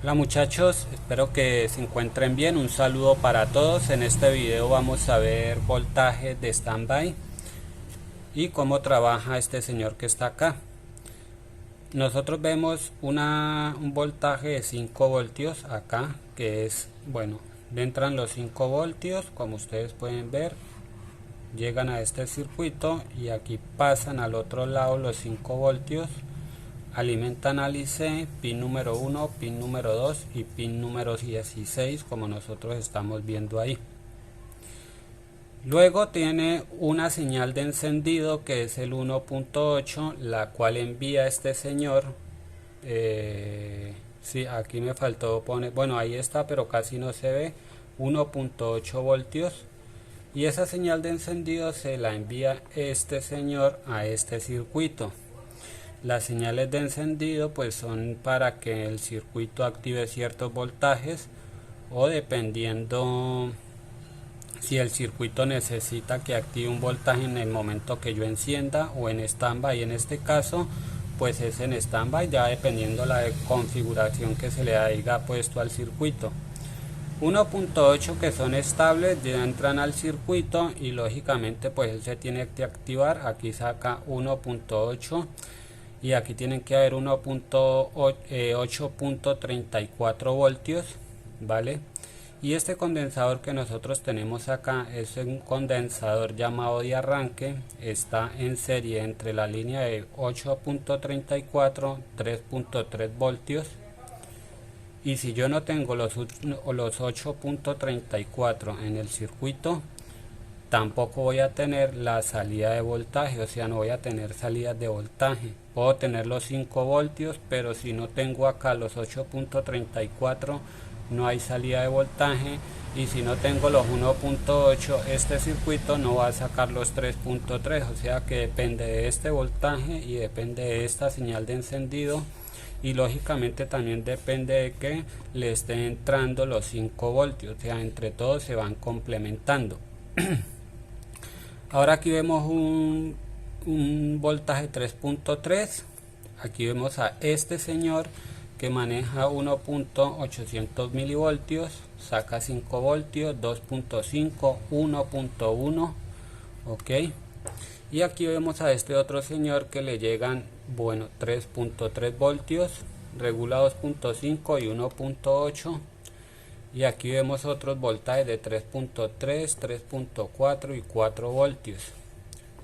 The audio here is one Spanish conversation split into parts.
Hola muchachos, espero que se encuentren bien. Un saludo para todos. En este video vamos a ver voltaje de standby y cómo trabaja este señor que está acá. Nosotros vemos un voltaje de 5 voltios acá, que es, bueno, entran los 5 voltios, como ustedes pueden ver, llegan a este circuito y aquí pasan al otro lado los 5 voltios. Alimentan al IC, pin número 1, pin número 2 y pin número 16, como nosotros estamos viendo ahí. Luego tiene una señal de encendido que es el 1.8, la cual envía este señor. Sí, aquí me faltó poner, bueno, ahí está, pero casi no se ve. 1.8 voltios. Y esa señal de encendido se la envía este señor a este circuito. Las señales de encendido pues son para que el circuito active ciertos voltajes, o dependiendo si el circuito necesita que active un voltaje en el momento que yo encienda, o en standby. En este caso pues es en standby, ya dependiendo la configuración que se le haya puesto al circuito. 1.8 que son estables ya entran al circuito y lógicamente pues él se tiene que activar. Aquí saca 1.8 y aquí tienen que haber 8.34 voltios, ¿vale? Y este condensador que nosotros tenemos acá es un condensador llamado de arranque. Está en serie entre la línea de 8.34 3.3 voltios. Y si yo no tengo los 8.34 en el circuito, tampoco voy a tener la salida de voltaje, o sea, no voy a tener salidas de voltaje. Puedo tener los 5 voltios, pero si no tengo acá los 8.34, no hay salida de voltaje. Y si no tengo los 1.8, este circuito no va a sacar los 3.3, o sea que depende de este voltaje y depende de esta señal de encendido. Y lógicamente también depende de que le estén entrando los 5 voltios, o sea, entre todos se van complementando. Ahora aquí vemos un voltaje 3.3. Aquí vemos a este señor que maneja 1.800 milivoltios, saca 5 voltios, 2.5, 1.1, ok. Y aquí vemos a este otro señor que le llegan, bueno, 3.3 voltios, regula 2.5 y 1.8. Y aquí vemos otros voltajes de 3.3, 3.4 y 4 voltios,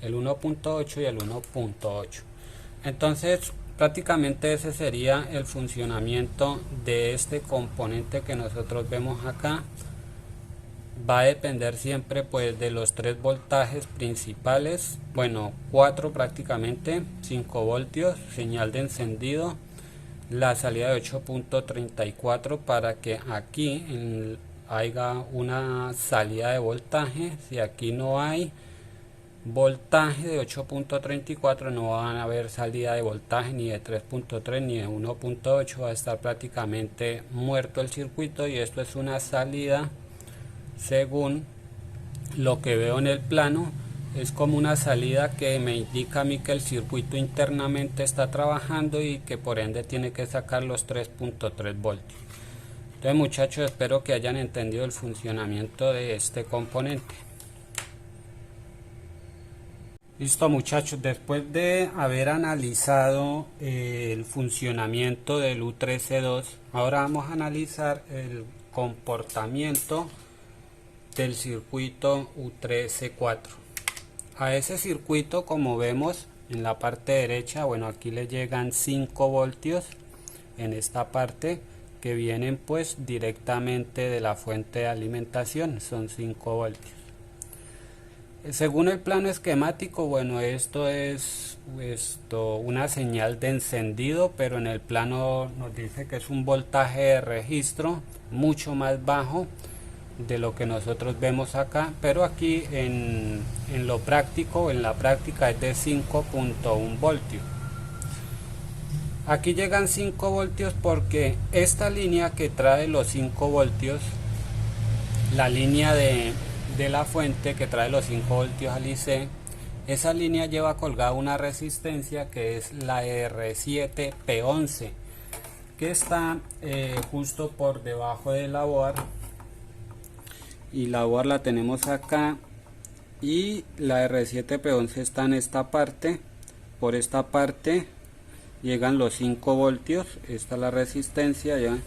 el 1.8 y el 1.8. Entonces prácticamente ese sería el funcionamiento de este componente que nosotros vemos acá. Va a depender siempre pues de los 3 voltajes principales, bueno, 4 prácticamente, 5 voltios, señal de encendido, la salida de 8.34 para que aquí haya una salida de voltaje. Si aquí no hay voltaje de 8.34, no van a haber salida de voltaje ni de 3.3 ni de 1.8, va a estar prácticamente muerto el circuito. Y esto es una salida, según lo que veo en el plano, es como una salida que me indica a mí que el circuito internamente está trabajando y que por ende tiene que sacar los 3.3 voltios. Entonces muchachos, espero que hayan entendido el funcionamiento de este componente. Listo muchachos, después de haber analizado el funcionamiento del U13.2, ahora vamos a analizar el comportamiento del circuito U13.4. A ese circuito, como vemos en la parte derecha, bueno, aquí le llegan 5 voltios en esta parte, que vienen pues directamente de la fuente de alimentación, son 5 voltios. Según el plano esquemático, bueno, esto es una señal de encendido, pero en el plano nos dice que es un voltaje de registro mucho más bajo de lo que nosotros vemos acá, pero aquí en lo práctico, en la práctica, es de 5.1 voltios. Aquí llegan 5 voltios porque esta línea que trae los 5 voltios, la línea de la fuente que trae los 5 voltios al IC, esa línea lleva colgada una resistencia que es la R7P11, que está justo por debajo de la board, y la board la tenemos acá, y la R7P11 está en esta parte. Por esta parte llegan los 5 voltios, esta es la resistencia ya,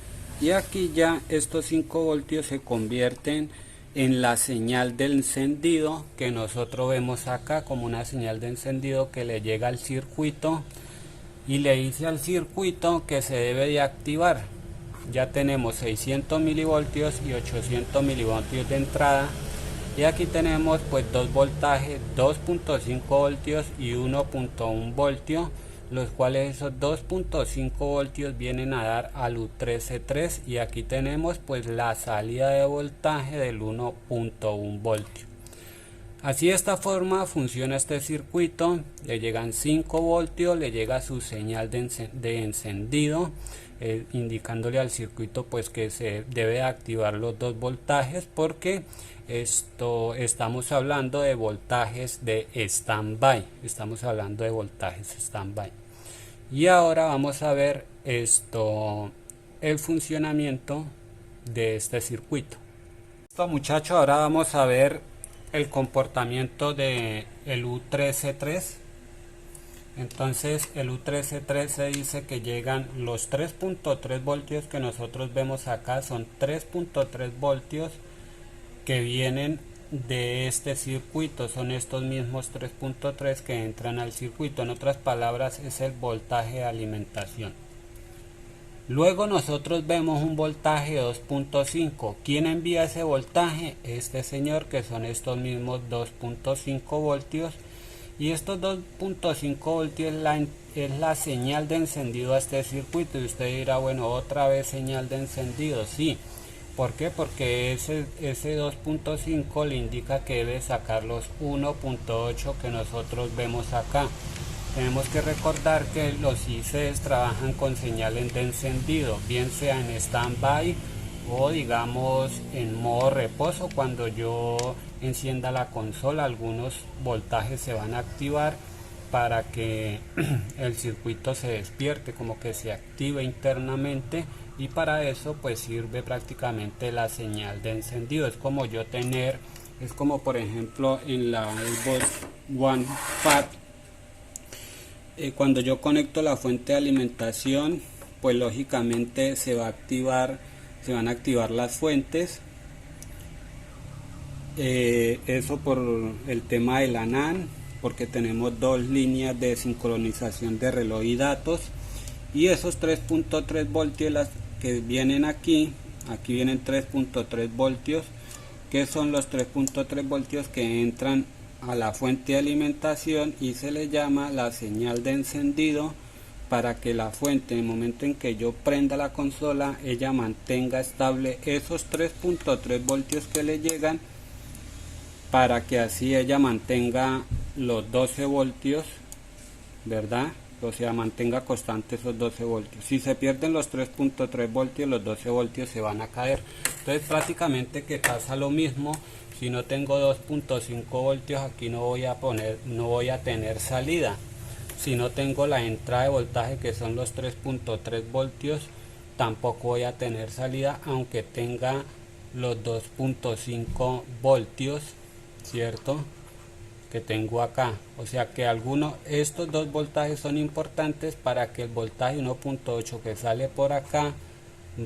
y aquí ya estos 5 voltios se convierten en la señal de encendido que nosotros vemos acá como una señal de encendido que le llega al circuito y le dice al circuito que se debe de activar. Ya tenemos 600 milivoltios y 800 milivoltios de entrada, y aquí tenemos pues dos voltajes, 2.5 voltios y 1.1 voltio, los cuales esos 2.5 voltios vienen a dar al U13C3, y aquí tenemos pues la salida de voltaje del 1.1 voltio. Así de esta forma funciona este circuito. Le llegan 5 voltios, le llega su señal de encendido, indicándole al circuito pues que se debe activar los dos voltajes, porque estamos hablando de voltajes de standby, y ahora vamos a ver el funcionamiento de este circuito. Muchachos, ahora vamos a ver el comportamiento de el U13C3. Entonces el U13C3 se dice que llegan los 3.3 voltios que nosotros vemos acá, son 3.3 voltios que vienen de este circuito, son estos mismos 3.3 que entran al circuito. En otras palabras, es el voltaje de alimentación. Luego nosotros vemos un voltaje de 2.5. ¿Quién envía ese voltaje? Este señor, que son estos mismos 2.5 voltios. Y estos 2.5 voltios es la señal de encendido a este circuito. Y usted dirá, bueno, otra vez señal de encendido. Sí. ¿Por qué? Porque ese 2.5 le indica que debe sacar los 1.8 que nosotros vemos acá. Tenemos que recordar que los ICs trabajan con señales de encendido, bien sea en standby o digamos en modo reposo. Cuando yo encienda la consola, algunos voltajes se van a activar para que el circuito se despierte, como que se active internamente, y para eso pues sirve prácticamente la señal de encendido. Es como por ejemplo en la Xbox One Pad, cuando yo conecto la fuente de alimentación, pues lógicamente se van a activar las fuentes. Eso por el tema de la NAND, porque tenemos dos líneas de sincronización de reloj y datos, y esos 3.3 voltios que vienen aquí vienen 3.3 voltios, que son los 3.3 voltios que entran a la fuente de alimentación, y se le llama la señal de encendido, para que la fuente, en el momento en que yo prenda la consola, ella mantenga estable esos 3.3 voltios que le llegan, para que así ella mantenga los 12 voltios, ¿verdad? O sea, mantenga constante esos 12 voltios. Si se pierden los 3.3 voltios, los 12 voltios se van a caer. Entonces prácticamente que pasa lo mismo. Si no tengo 2.5 voltios, aquí no voy a tener salida. Si no tengo la entrada de voltaje, que son los 3.3 voltios, tampoco voy a tener salida, aunque tenga los 2.5 voltios, ¿cierto?, que tengo acá. O sea que estos dos voltajes son importantes para que el voltaje 1.8 que sale por acá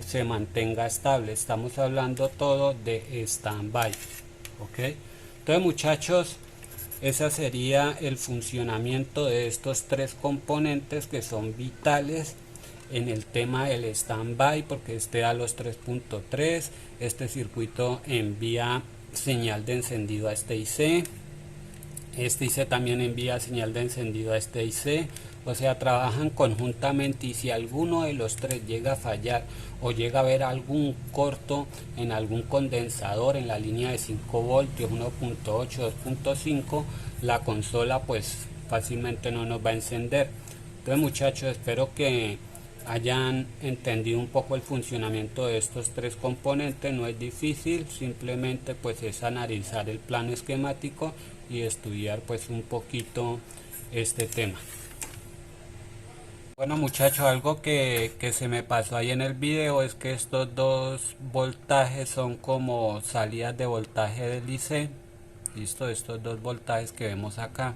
se mantenga estable. Estamos hablando todo de standby, ¿ok? Entonces, muchachos, ese sería el funcionamiento de estos tres componentes que son vitales en el tema del standby, porque da los 3.3. este circuito envía señal de encendido a este IC. Este IC también envía señal de encendido a este IC. O sea, trabajan conjuntamente, y si alguno de los tres llega a fallar o llega a haber algún corto en algún condensador en la línea de 5 voltios, 1.8, 2.5, la consola pues fácilmente no nos va a encender. Entonces, muchachos, espero que hayan entendido un poco el funcionamiento de estos tres componentes. No es difícil, simplemente pues es analizar el plano esquemático y estudiar pues un poquito este tema. Bueno muchachos, algo que se me pasó ahí en el video es que estos dos voltajes son como salidas de voltaje del IC. Listo, estos dos voltajes que vemos acá.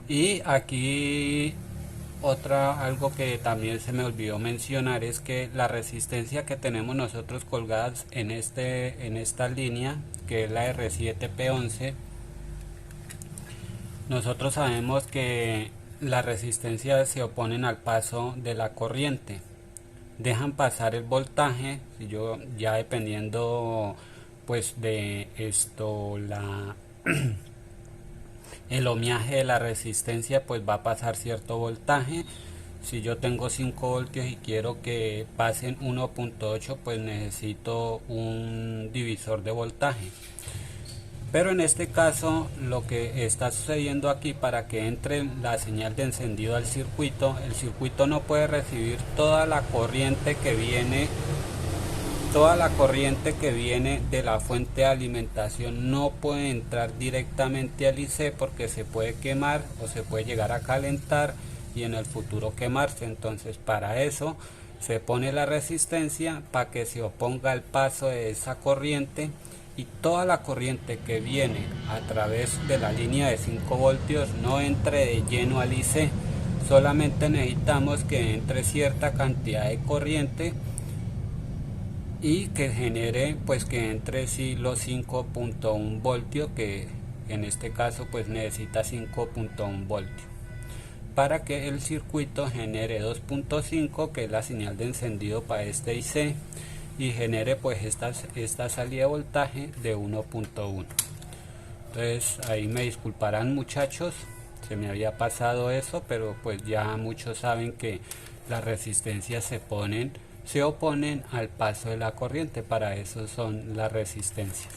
Y aquí algo que también se me olvidó mencionar es que la resistencia que tenemos nosotros colgadas en esta línea, que es la R7P11, nosotros sabemos que las resistencias se oponen al paso de la corriente, dejan pasar el voltaje. Si yo ya dependiendo pues de esto el ohmiaje de la resistencia, pues va a pasar cierto voltaje. Si yo tengo 5 voltios y quiero que pasen 1.8, pues necesito un divisor de voltaje. Pero en este caso lo que está sucediendo aquí, para que entre la señal de encendido al circuito, el circuito no puede recibir toda la corriente que viene de la fuente de alimentación, no puede entrar directamente al IC porque se puede quemar o se puede llegar a calentar y en el futuro quemarse. Entonces para eso se pone la resistencia para que se oponga al paso de esa corriente, y toda la corriente que viene a través de la línea de 5 voltios no entre de lleno al IC. Solamente necesitamos que entre cierta cantidad de corriente y que genere, pues que entre sí los 5.1 voltios, que en este caso pues necesita 5.1 voltios para que el circuito genere 2.5, que es la señal de encendido para este IC, y genere pues esta salida de voltaje de 1.1. entonces ahí me disculparán muchachos, se me había pasado eso, pero pues ya muchos saben que las resistencias se oponen al paso de la corriente. Para eso son las resistencias.